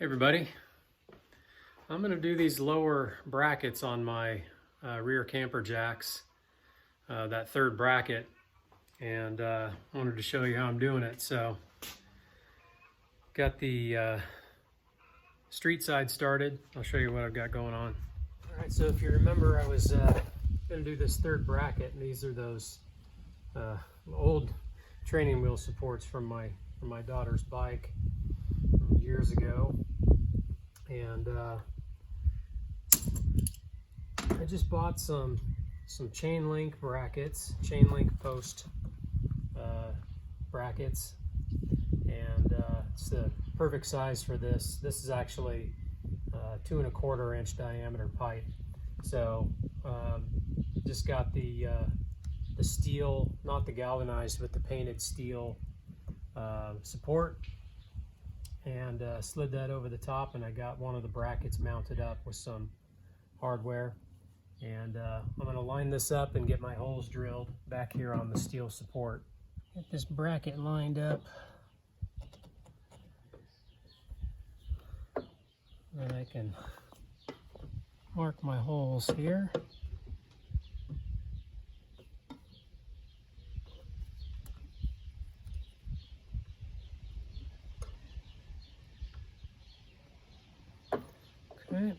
Everybody, I'm going to do these lower brackets on my rear camper jacks, that third bracket, and wanted to show you how I'm doing it. So got the street side started. I'll show you what I've got going on. All right, so if you remember, I was going to do this third bracket, and these are those old training wheel supports from my daughter's bike from years ago. And I just bought some chain link brackets, chain link post brackets, and it's the perfect size for this. This is actually 2 1/4 inch diameter pipe. So just got the steel, not the galvanized, but the painted steel support, and slid that over the top, and I got one of the brackets mounted up with some hardware. And I'm going to line this up and get my holes drilled back here on the steel support. Get this bracket lined up, and I can mark my holes here. Okay, so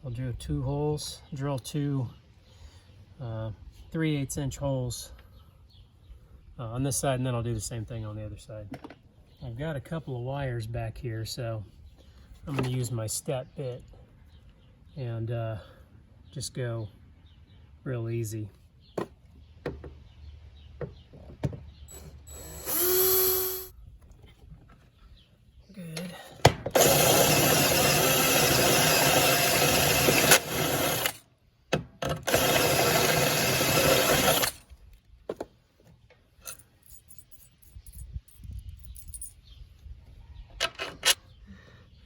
I'll drill 2 holes, drill 2 3/8 inch holes on this side, and then I'll do the same thing on the other side. I've got a couple of wires back here, so I'm going to use my step bit and just go real easy. Good.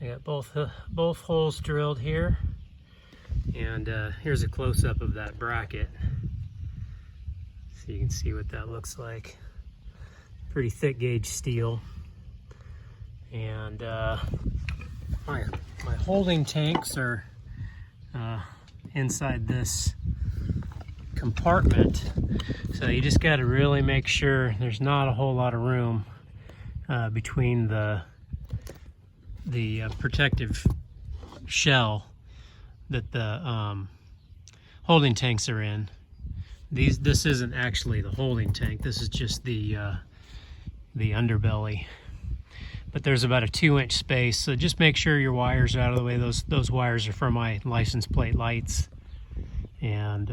I got both holes drilled here, and here's a close-up of that bracket, so you can see what that looks like. Pretty thick gauge steel, and my holding tanks are inside this compartment, so you just got to really make sure there's not a whole lot of room between the protective shell that the holding tanks are in. This isn't actually the holding tank. This is just the underbelly. But there's about a 2-inch space, so just make sure your wires are out of the way. Those wires are for my license plate lights, and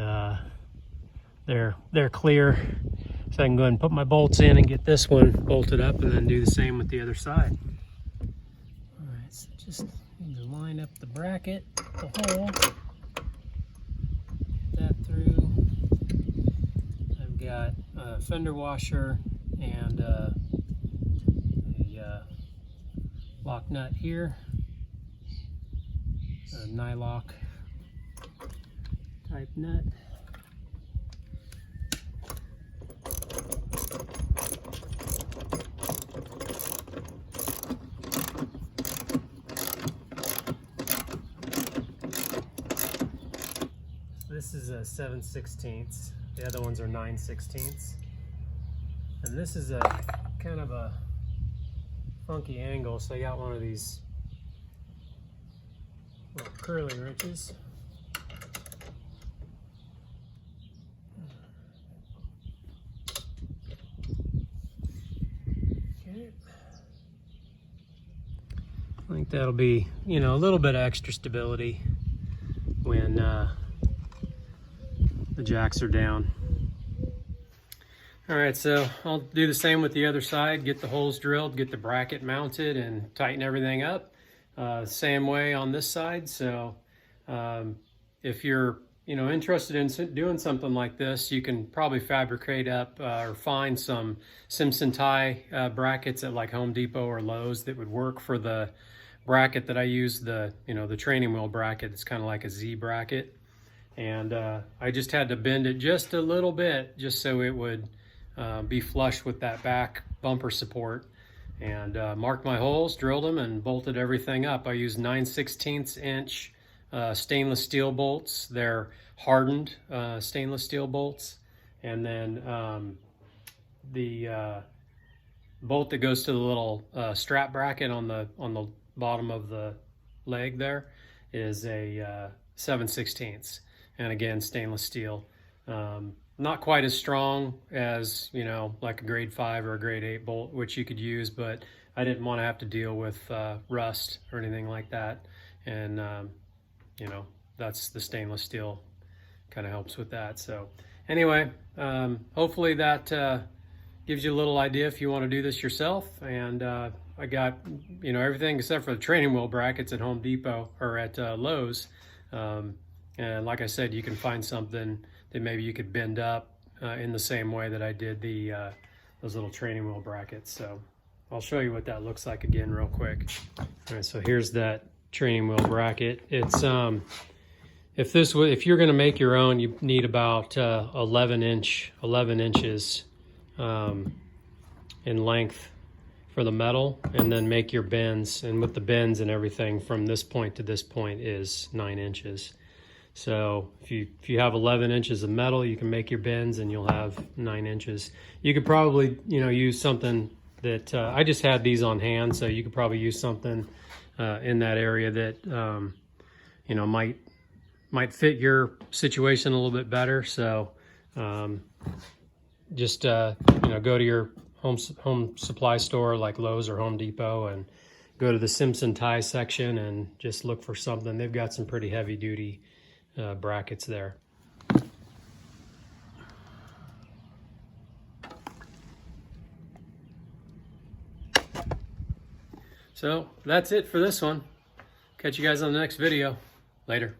they're clear. So I can go ahead and put my bolts in and get this one bolted up, and then do the same with the other side. So just need to line up the bracket, the hole, get that through. I've got a fender washer and a lock nut here, a nylock type nut. This is a 7/16. The other ones are 9/16. And this is a kind of a funky angle, so I got one of these little curling wrenches. Okay. I think that'll be, a little bit of extra stability when the jacks are down. All right, so I'll do the same with the other side, get the holes drilled, get the bracket mounted, and tighten everything up. Same way on this side. So if you're interested in doing something like this, you can probably fabricate up or find some Simpson tie brackets at like Home Depot or Lowe's that would work for the bracket that I use, the training wheel bracket. It's kind of like a Z bracket. And I just had to bend it just a little bit just so it would be flush with that back bumper support. and marked my holes, drilled them, and bolted everything up. I used 9/16 inch stainless steel bolts. They're hardened stainless steel bolts. And then the bolt that goes to the little strap bracket on the bottom of the leg there is a 7/16, and again, stainless steel. Not quite as strong as, you know, like a grade 5 or a grade 8 bolt, which you could use, but I didn't want to have to deal with rust or anything like that. And, you know, that's the stainless steel kind of helps with that. So anyway, hopefully that gives you a little idea if you want to do this yourself. And I got, you know, everything except for the training wheel brackets at Home Depot or at Lowe's. And like I said, you can find something that maybe you could bend up in the same way that I did the those little training wheel brackets. So I'll show you what that looks like again real quick. All right, so here's that training wheel bracket. It's if you're going to make your own, you need about 11 inches in length for the metal, and then make your bends. And with the bends and everything, from this point to this point is 9 inches. So if you have 11 inches of metal, you can make your bends and you'll have 9 inches. You could probably, you know, use something that I just had these on hand, so you could probably use something in that area that you know, might fit your situation a little bit better. So just you know, go to your home supply store like Lowe's or Home Depot and go to the Simpson tie section and just look for something. They've got some pretty heavy duty brackets there. So that's it for this one. Catch you guys on the next video. Later.